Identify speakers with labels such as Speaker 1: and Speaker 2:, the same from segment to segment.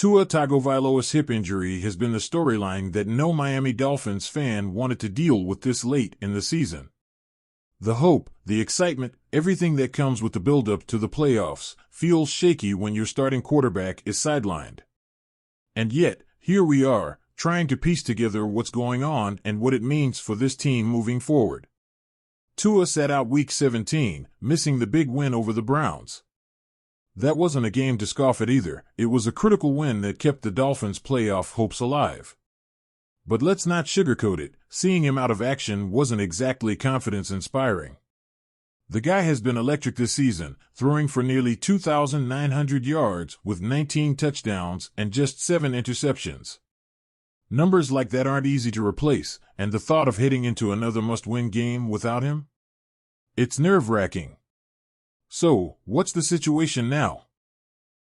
Speaker 1: Tua Tagovailoa's hip injury has been the storyline that no Miami Dolphins fan wanted to deal with this late in the season. The hope, the excitement, everything that comes with the build-up to the playoffs feels shaky when your starting quarterback is sidelined. And yet, here we are, trying to piece together what's going on and what it means for this team moving forward. Tua sat out Week 17, missing the big win over the Browns. That wasn't a game to scoff at either. It was a critical win that kept the Dolphins' playoff hopes alive. But let's not sugarcoat it, seeing him out of action wasn't exactly confidence-inspiring. The guy has been electric this season, throwing for nearly 2,900 yards with 19 touchdowns and just 7 interceptions. Numbers like that aren't easy to replace, and the thought of heading into another must-win game without him? It's nerve-wracking. So, what's the situation now?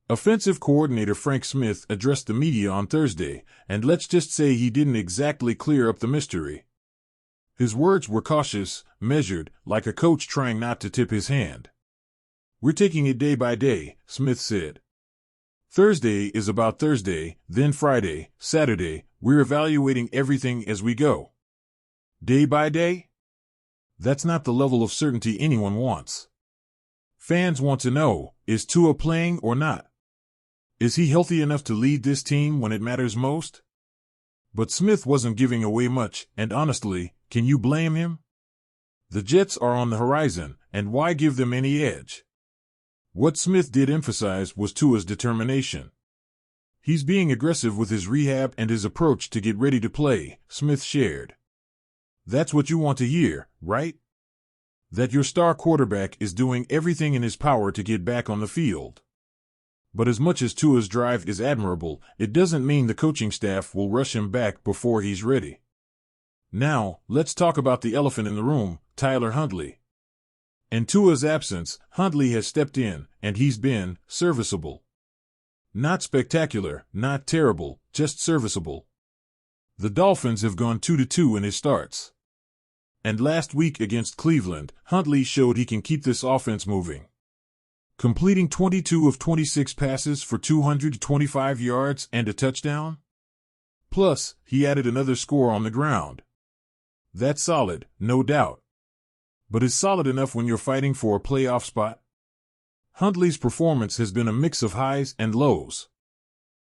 Speaker 1: Offensive coordinator Frank Smith addressed the media on Thursday, and let's just say he didn't exactly clear up the mystery. His words were cautious, measured, like a coach trying not to tip his hand. "We're taking it day by day," Smith said. "Thursday is about Thursday, then Friday, Saturday, we're evaluating everything as we go." Day by day? That's not the level of certainty anyone wants. Fans want to know, is Tua playing or not? Is he healthy enough to lead this team when it matters most? But Smith wasn't giving away much, and honestly, can you blame him? The Jets are on the horizon, and why give them any edge? What Smith did emphasize was Tua's determination. He's being aggressive with his rehab and his approach to get ready to play, Smith shared. That's what you want to hear, right? That your star quarterback is doing everything in his power to get back on the field. But as much as Tua's drive is admirable, it doesn't mean the coaching staff will rush him back before he's ready. Now, let's talk about the elephant in the room, Tyler Huntley. In Tua's absence, Huntley has stepped in, and he's been serviceable. Not spectacular, not terrible, just serviceable. The Dolphins have gone 2-2 in his starts. And last week against Cleveland, Huntley showed he can keep this offense moving. Completing 22 of 26 passes for 225 yards and a touchdown? Plus, he added another score on the ground. That's solid, no doubt. But is solid enough when you're fighting for a playoff spot? Huntley's performance has been a mix of highs and lows.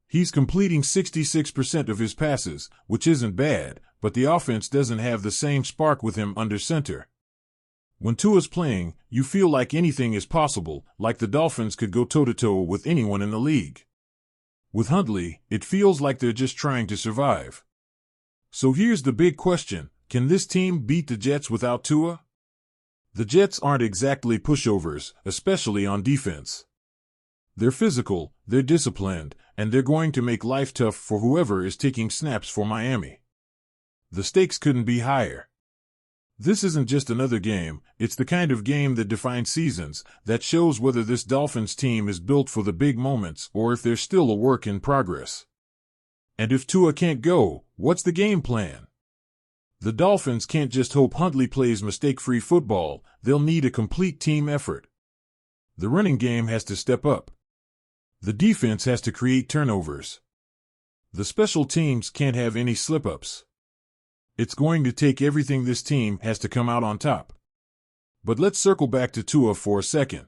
Speaker 1: He's completing 66% of his passes, which isn't bad, but the offense doesn't have the same spark with him under center. When Tua's playing, you feel like anything is possible, like the Dolphins could go toe-to-toe with anyone in the league. With Huntley, it feels like they're just trying to survive. So here's the big question, can this team beat the Jets without Tua? The Jets aren't exactly pushovers, especially on defense. They're physical, they're disciplined, and they're going to make life tough for whoever is taking snaps for Miami. The stakes couldn't be higher. This isn't just another game, it's the kind of game that defines seasons, that shows whether this Dolphins team is built for the big moments or if they're still a work in progress. And if Tua can't go, what's the game plan? The Dolphins can't just hope Huntley plays mistake-free football, they'll need a complete team effort. The running game has to step up. The defense has to create turnovers. The special teams can't have any slip-ups. It's going to take everything this team has to come out on top. But let's circle back to Tua for a second.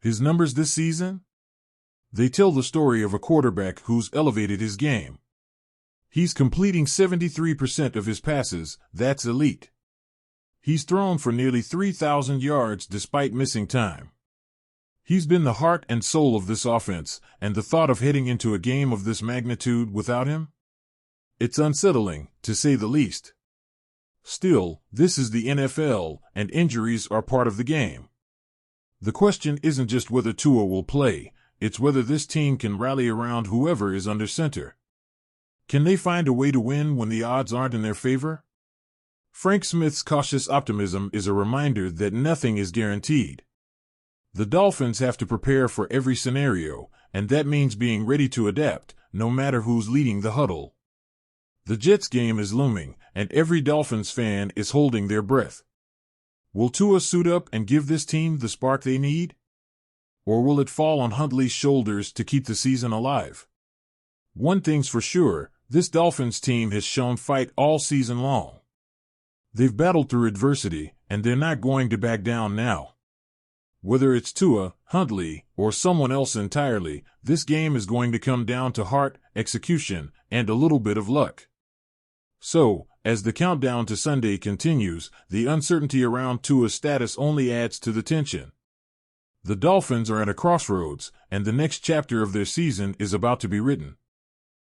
Speaker 1: His numbers this season? They tell the story of a quarterback who's elevated his game. He's completing 73% of his passes, that's elite. He's thrown for nearly 3,000 yards despite missing time. He's been the heart and soul of this offense, and the thought of heading into a game of this magnitude without him? It's unsettling, to say the least. Still, this is the NFL, and injuries are part of the game. The question isn't just whether Tua will play, it's whether this team can rally around whoever is under center. Can they find a way to win when the odds aren't in their favor? Frank Smith's cautious optimism is a reminder that nothing is guaranteed. The Dolphins have to prepare for every scenario, and that means being ready to adapt, no matter who's leading the huddle. The Jets game is looming, and every Dolphins fan is holding their breath. Will Tua suit up and give this team the spark they need? Or will it fall on Huntley's shoulders to keep the season alive? One thing's for sure, this Dolphins team has shown fight all season long. They've battled through adversity, and they're not going to back down now. Whether it's Tua, Huntley, or someone else entirely, this game is going to come down to heart, execution, and a little bit of luck. So, as the countdown to Sunday continues, the uncertainty around Tua's status only adds to the tension. The Dolphins are at a crossroads, and the next chapter of their season is about to be written.